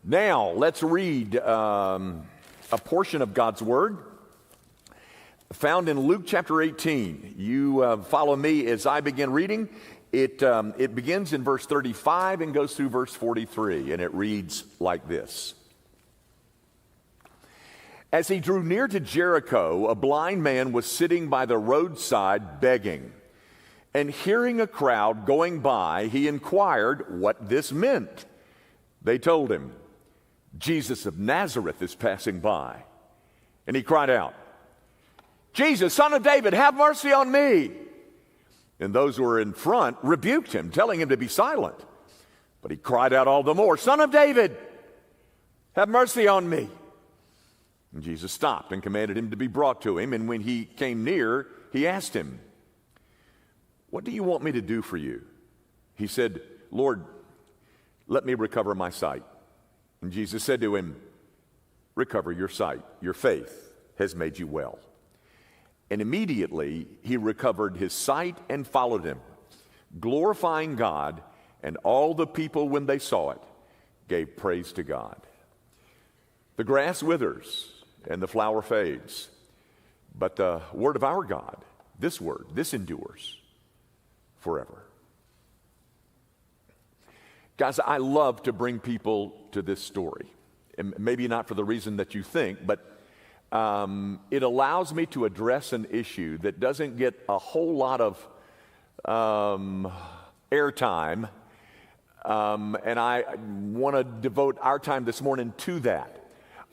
Now, let's read a portion of God's Word found in Luke chapter 18. You follow me as I begin reading. It begins in verse 35 and goes through verse 43, and it reads like this. As he drew near to Jericho, a blind man was sitting by the roadside begging. And hearing a crowd going by, he inquired what this meant. They told him, Jesus of Nazareth is passing by. And he cried out, Jesus, son of David, have mercy on me. And those who were in front rebuked him, telling him to be silent. But he cried out all the more, Son of David, have mercy on me. And Jesus stopped and commanded him to be brought to him. And when he came near, he asked him, what do you want me to do for you? He said, Lord, let me recover my sight. And Jesus said to him, recover your sight. Your faith has made you well. And immediately he recovered his sight and followed him, glorifying God, and all the people, when they saw it, gave praise to God. The grass withers and the flower fades, but the word of our God, this word, this endures forever. Guys, I love to bring people to this story. And maybe not for the reason that you think, but it allows me to address an issue that doesn't get a whole lot of airtime. And I want to devote our time this morning to that.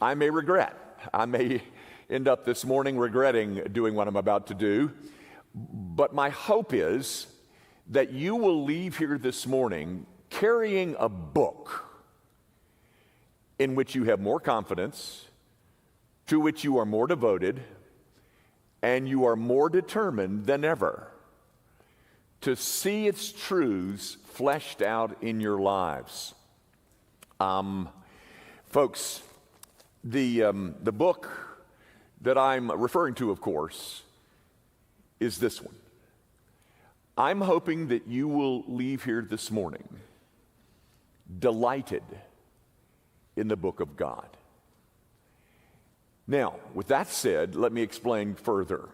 I may end up this morning regretting doing what I'm about to do. But my hope is that you will leave here this morning carrying a book in which you have more confidence, to which you are more devoted, and you are more determined than ever to see its truths fleshed out in your lives. Folks, the book that I'm referring to, of course, is this one. I'm hoping that you will leave here this morning delighted in the book of God. Now, with that said, let me explain further.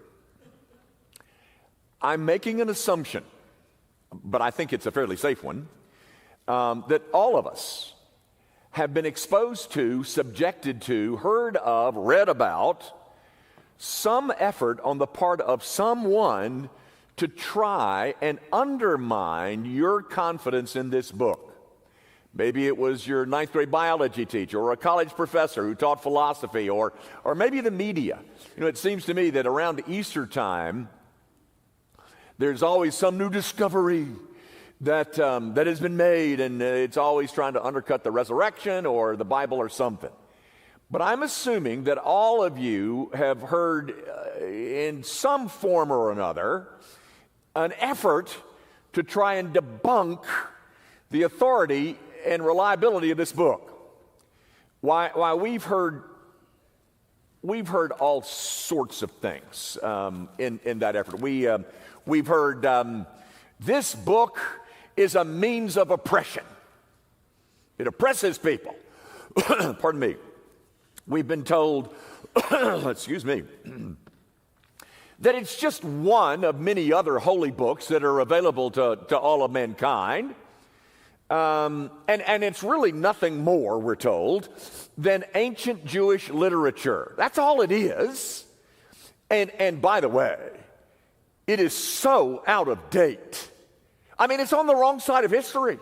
I'm making an assumption, but I think it's a fairly safe one, that all of us have been exposed to, subjected to, heard of, read about some effort on the part of someone to try and undermine your confidence in this book. Maybe it was your ninth grade biology teacher or a college professor who taught philosophy, or maybe the media. You know, it seems to me that around Easter time, there's always some new discovery that has been made, and it's always trying to undercut the resurrection or the Bible or something. But I'm assuming that all of you have heard in some form or another an effort to try and debunk the authority and reliability of this book. Why we've heard all sorts of things in that effort. We've heard this book is a means of oppression. It oppresses people. Pardon me. We've been told, excuse me, that it's just one of many other holy books that are available to all of mankind. And it's really nothing more, we're told, than ancient Jewish literature. That's all it is. And by the way, it is so out of date. I mean, it's on the wrong side of history.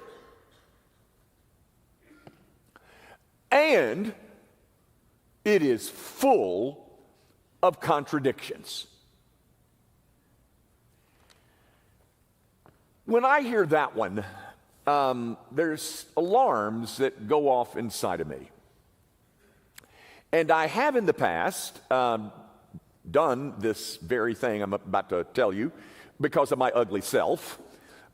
And it is full of contradictions. When I hear that one, there's alarms that go off inside of me. And I have in the past done this very thing I'm about to tell you because of my ugly self.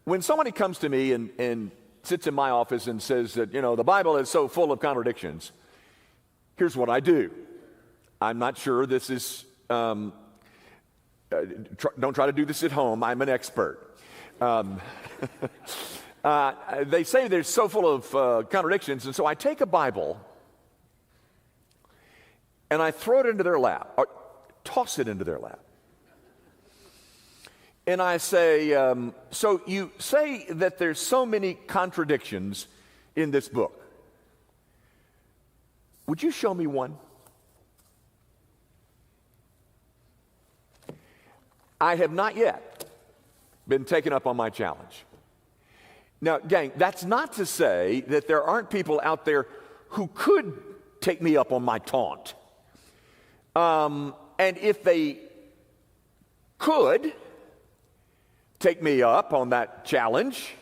When somebody comes to me and sits in my office and says that, the Bible is so full of contradictions, here's what I do. I'm not sure this is, don't try to do this at home. I'm an expert. They say they're so full of contradictions, and so I take a Bible and I throw it into their lap, or toss it into their lap. And I say, so you say that there's so many contradictions in this book. Would you show me one? I have not yet been taken up on my challenge. Now, gang, that's not to say that there aren't people out there who could take me up on my taunt. And if they could take me up on that challenge,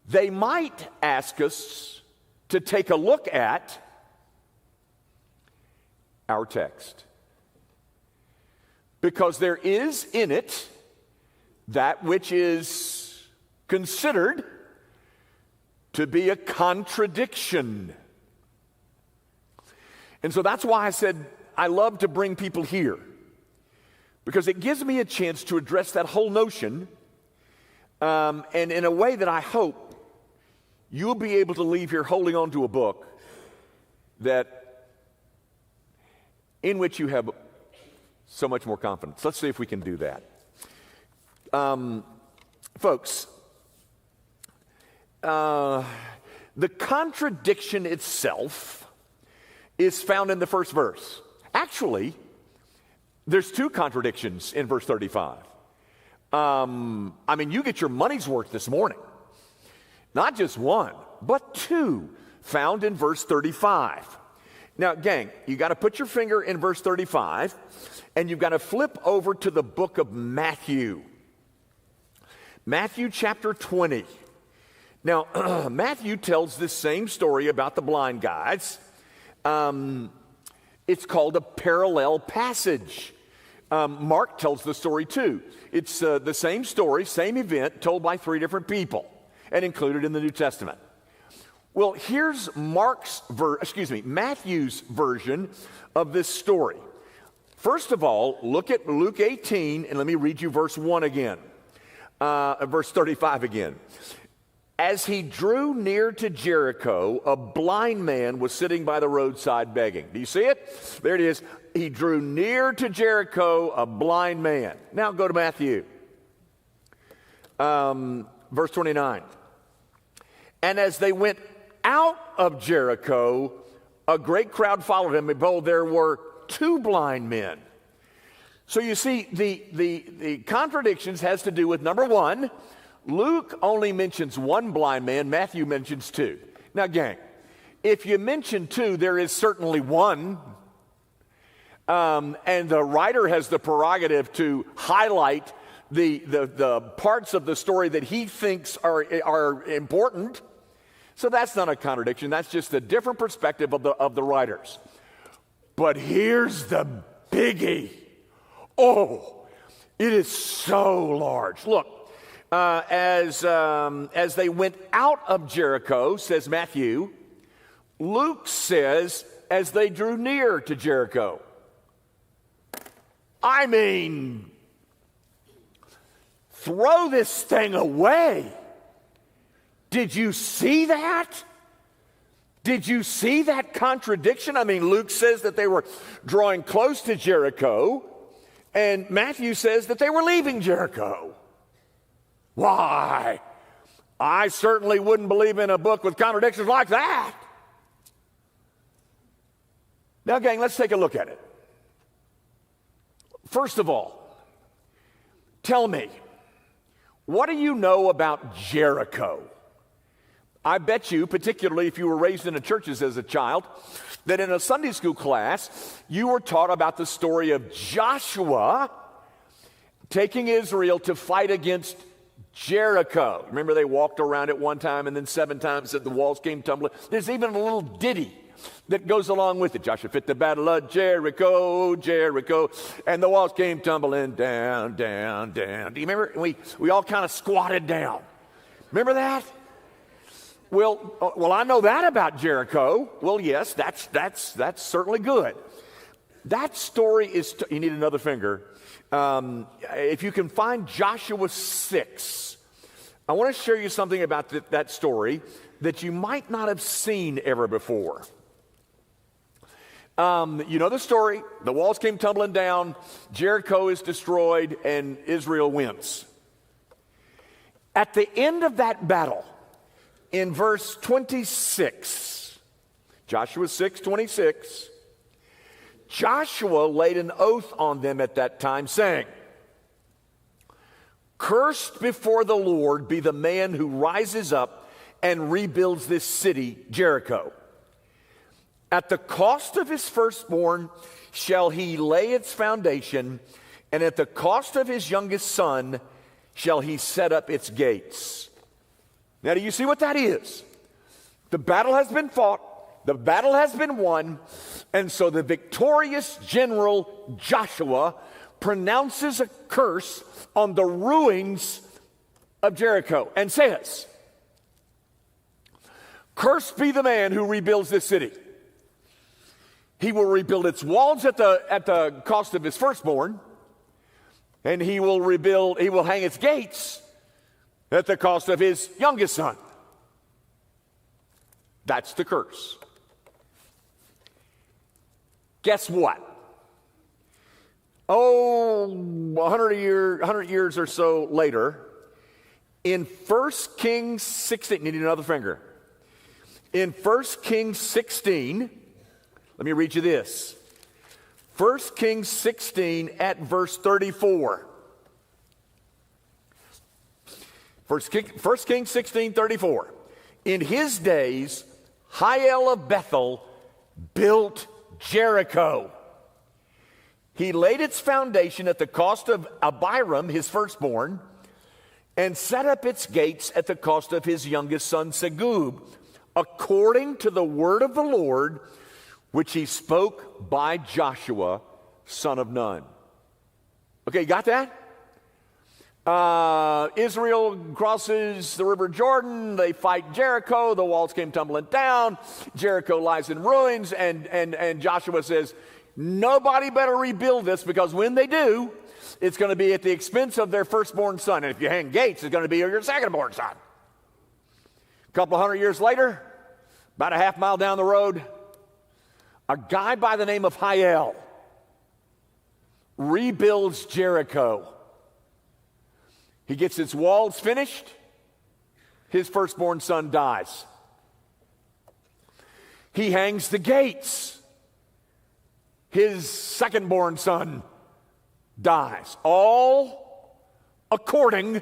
they might ask us to take a look at our text. Because there is in it that which is considered to be a contradiction. And so that's why I said I love to bring people here, because it gives me a chance to address that whole notion, and in a way that I hope you'll be able to leave here holding on to a book that in which you have so much more confidence. Let's see if we can do that. Folks, the contradiction itself is found in the first verse. Actually, there's two contradictions in verse 35. You get your money's worth this morning. Not just one, but two found in verse 35. Now, gang, you got to put your finger in verse 35, and you've got to flip over to the book of Matthew. Matthew chapter 20. Now, Matthew tells this same story about the blind guys. It's called a parallel passage. Mark tells the story too. It's the same story, same event, told by three different people and included in the New Testament. Well, here's Matthew's version of this story. First of all, look at Luke 18, and let me read you verse 1 again, verse 35 again. As he drew near to Jericho, a blind man was sitting by the roadside begging. Do you see it? There it is. He drew near to Jericho, a blind man. Now go to Matthew. Verse 29. And as they went out of Jericho, a great crowd followed him. Behold, there were two blind men. So you see, the contradictions has to do with, number one, Luke only mentions one blind man, Matthew mentions two. Now, gang, if you mention two, there is certainly one. And the writer has the prerogative to highlight the parts of the story that he thinks are important. So that's not a contradiction. That's just a different perspective of the writers. But here's the biggie. Oh, it is so large. Look. As they went out of Jericho, says Matthew, Luke says, as they drew near to Jericho. I mean, throw this thing away. Did you see that? Did you see that contradiction? I mean, Luke says that they were drawing close to Jericho, and Matthew says that they were leaving Jericho. Why? I certainly wouldn't believe in a book with contradictions like that. Now, gang, let's take a look at it. First of all, tell me, what do you know about Jericho? I bet you, particularly if you were raised in the churches as a child, that in a Sunday school class, you were taught about the story of Joshua taking Israel to fight against Jericho. Remember, they walked around it one time and then 7 times that the walls came tumbling. There's even a little ditty that goes along with it. Joshua fit the battle of Jericho, Jericho, and the walls came tumbling down, down, down. Do you remember? We all kind of squatted down. Remember that? Well, I know that about Jericho. Well, yes, that's certainly good. That story is. You need another finger. If you can find Joshua 6, I want to share you something about that story that you might not have seen ever before. You know the story. The walls came tumbling down. Jericho is destroyed, and Israel wins. At the end of that battle, in verse 26, Joshua 6:26, Joshua laid an oath on them at that time, saying, "Cursed before the Lord be the man who rises up and rebuilds this city, Jericho. At the cost of his firstborn shall he lay its foundation, and at the cost of his youngest son shall he set up its gates." Now, do you see what that is? The battle has been fought, the battle has been won, and so the victorious general Joshua pronounces a curse on the ruins of Jericho and says, "Cursed be the man who rebuilds this city. He will rebuild its walls at the cost of his firstborn, and he will hang its gates at the cost of his youngest son." That's the curse. Guess what? 100 years or so later, in 1 Kings 16, need another finger. In 1 Kings 16, let me read you this. 1 Kings 16 at verse 34. 1 Kings 16:34. In his days, Hiel of Bethel built Jericho. He laid its foundation at the cost of Abiram, his firstborn, and set up its gates at the cost of his youngest son, Segub, according to the word of the Lord, which he spoke by Joshua, son of Nun. Okay, you got that? Israel crosses the river Jordan. They fight Jericho. The walls came tumbling down. Jericho lies in ruins. And Joshua says, nobody better rebuild this, because when they do, it's going to be at the expense of their firstborn son. And if you hang gates, it's going to be your secondborn son. A couple hundred years later, about a half mile down the road, a guy by the name of Hiel rebuilds Jericho. He gets its walls finished. His firstborn son dies. He hangs the gates. His secondborn son dies. All according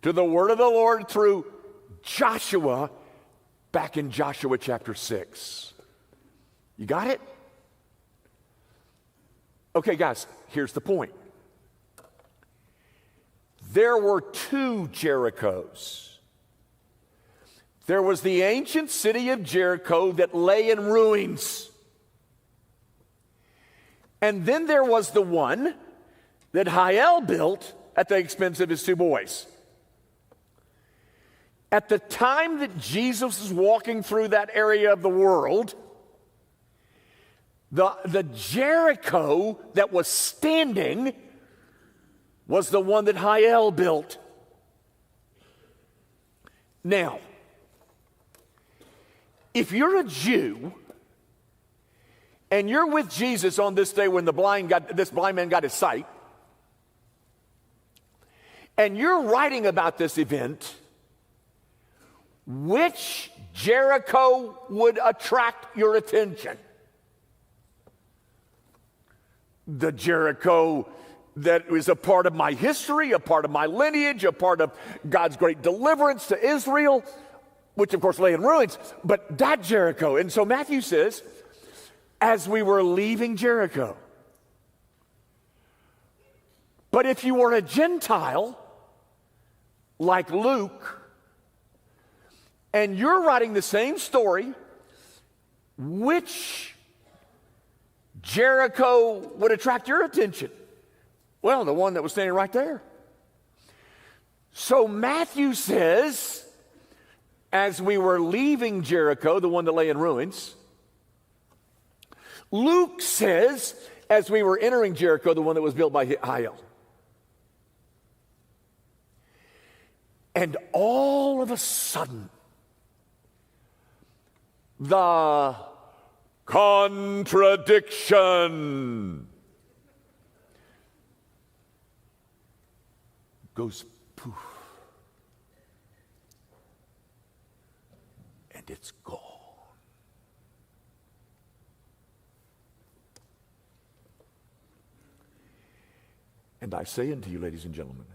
to the word of the Lord through Joshua, back in Joshua chapter 6. You got it? Okay, guys, here's the point. There were two Jerichos. There was the ancient city of Jericho that lay in ruins. And then there was the one that Hiel built at the expense of his two boys. At the time that Jesus was walking through that area of the world, the Jericho that was standing was the one that Hiel built. Now, if you're a Jew and you're with Jesus on this day when this blind man got his sight, and you're writing about this event, which Jericho would attract your attention? The Jericho that is a part of my history, a part of my lineage, a part of God's great deliverance to Israel, which of course lay in ruins, but that Jericho. And so Matthew says, as we were leaving Jericho. But if you were a Gentile, like Luke, and you're writing the same story, which Jericho would attract your attention? Well, the one that was standing right there. So Matthew says, as we were leaving Jericho, the one that lay in ruins. Luke says, as we were entering Jericho, the one that was built by Hiel. And all of a sudden, the contradiction. Goes poof. And it's gone. And I say unto you, ladies and gentlemen,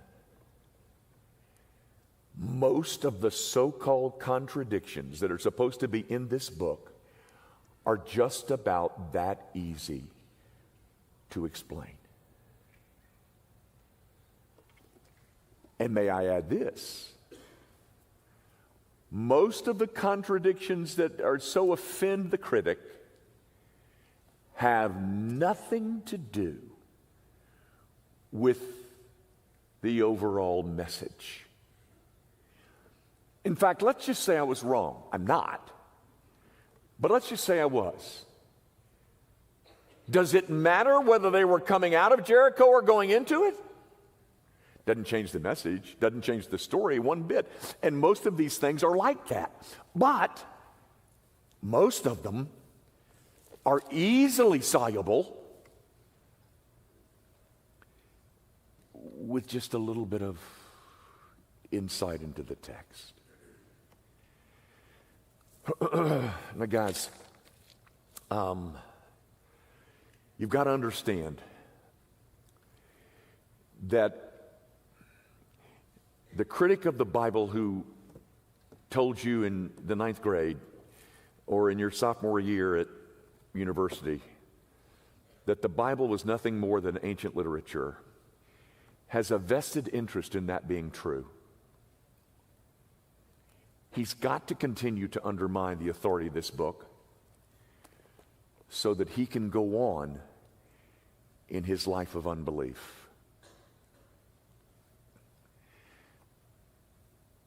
most of the so-called contradictions that are supposed to be in this book are just about that easy to explain. And may I add this, most of the contradictions that are so offend the critic have nothing to do with the overall message. In fact, let's just say I was wrong. I'm not. But let's just say I was. Does it matter whether they were coming out of Jericho or going into it? Doesn't change the message, doesn't change the story one bit. And most of these things are like that. But most of them are easily soluble with just a little bit of insight into the text. Now, guys, you've got to understand that the critic of the Bible who told you in the 9th grade or in your sophomore year at university that the Bible was nothing more than ancient literature has a vested interest in that being true. He's got to continue to undermine the authority of this book so that he can go on in his life of unbelief.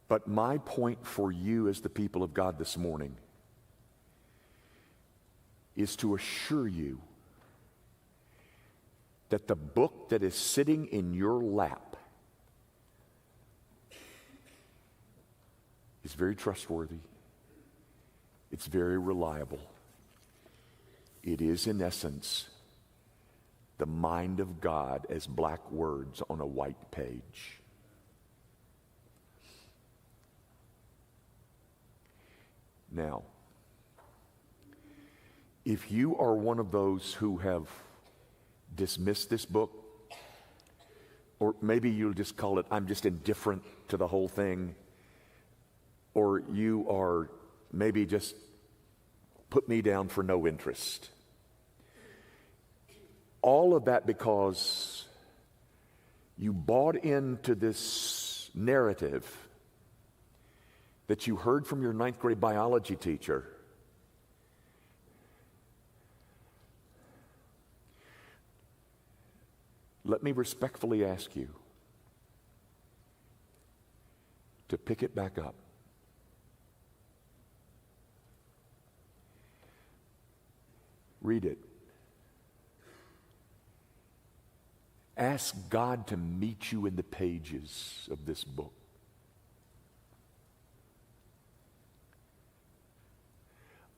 But my point for you as the people of God this morning is to assure you that the book that is sitting in your lap is very trustworthy. It's very reliable. It is, in essence, the mind of God as black words on a white page. Now, if you are one of those who have dismissed this book, or maybe you'll just call it, I'm just indifferent to the whole thing, or you are maybe just put me down for no interest. All of that because you bought into this narrative that you heard from your 9th grade biology teacher. Let me respectfully ask you to pick it back up. Read it. Ask God to meet you in the pages of this book.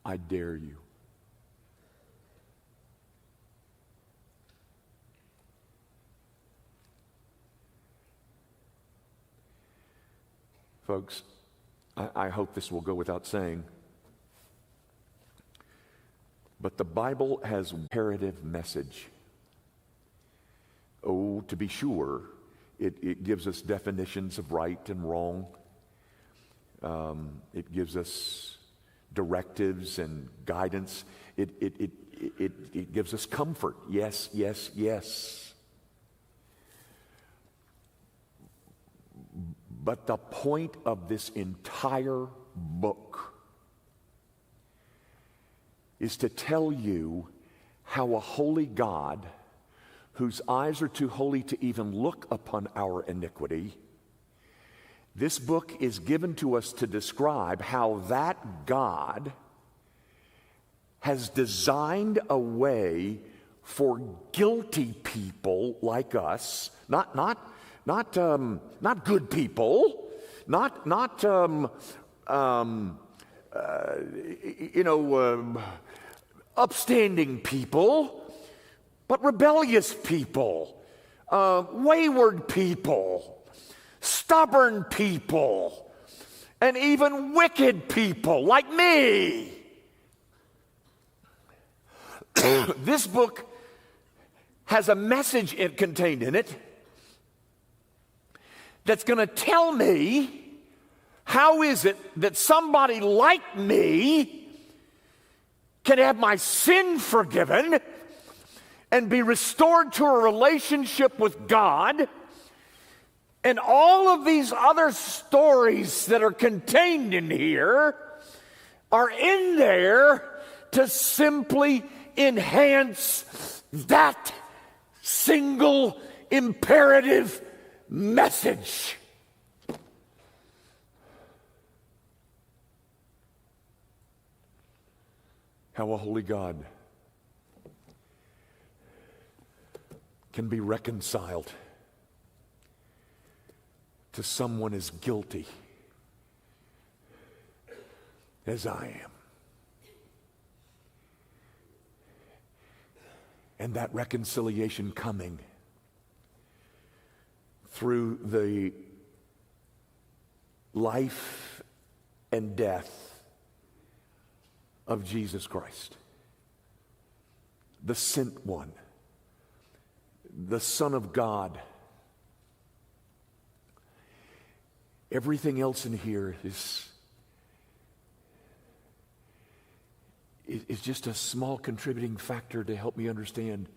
I dare you. Folks, I hope this will go without saying, but the Bible has an imperative message. Oh, to be sure, it gives us definitions of right and wrong. It gives us directives and guidance. It gives us comfort. Yes, yes, yes. But the point of this entire book is to tell you how a holy God, whose eyes are too holy to even look upon our iniquity, this book is given to us to describe how that God has designed a way for guilty people like us, not good people, upstanding people, but rebellious people, wayward people, stubborn people, and even wicked people like me. This book has a message contained in it that's going to tell me how is it that somebody like me can have my sin forgiven and be restored to a relationship with God. And all of these other stories that are contained in here are in there to simply enhance that single imperative message. How a holy God can be reconciled to someone as guilty as I am. And that reconciliation coming through the life and death of Jesus Christ, the sent one, the Son of God. Everything else in here is just a small contributing factor to help me understand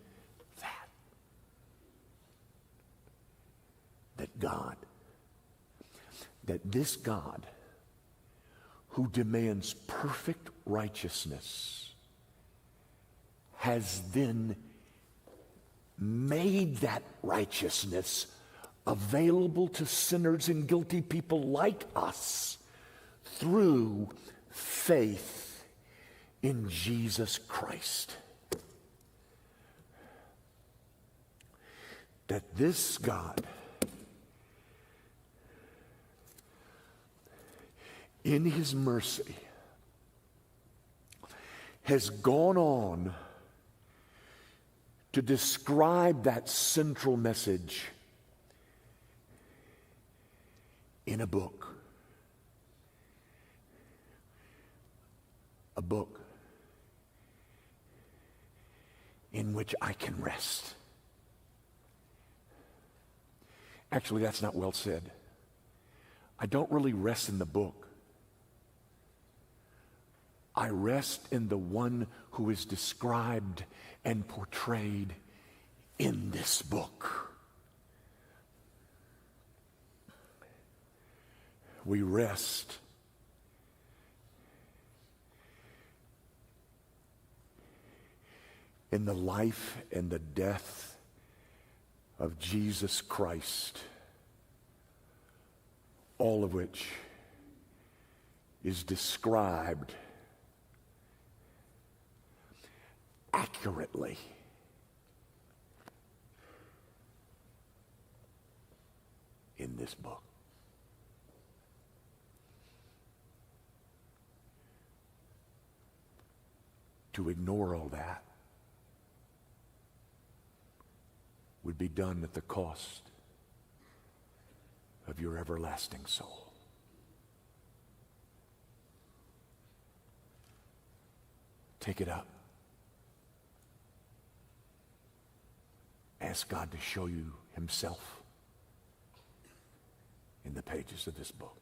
that this God who demands perfect righteousness has then made that righteousness available to sinners and guilty people like us through faith in Jesus Christ. That this God, in his mercy, has gone on to describe that central message in a book. A book in which I can rest. Actually, that's not well said. I don't really rest in the book. I rest in the one who is described and portrayed in this book. We rest in the life and the death of Jesus Christ, all of which is described accurately in this book. To ignore all that would be done at the cost of your everlasting soul. Take it up. Ask God to show you himself in the pages of this book.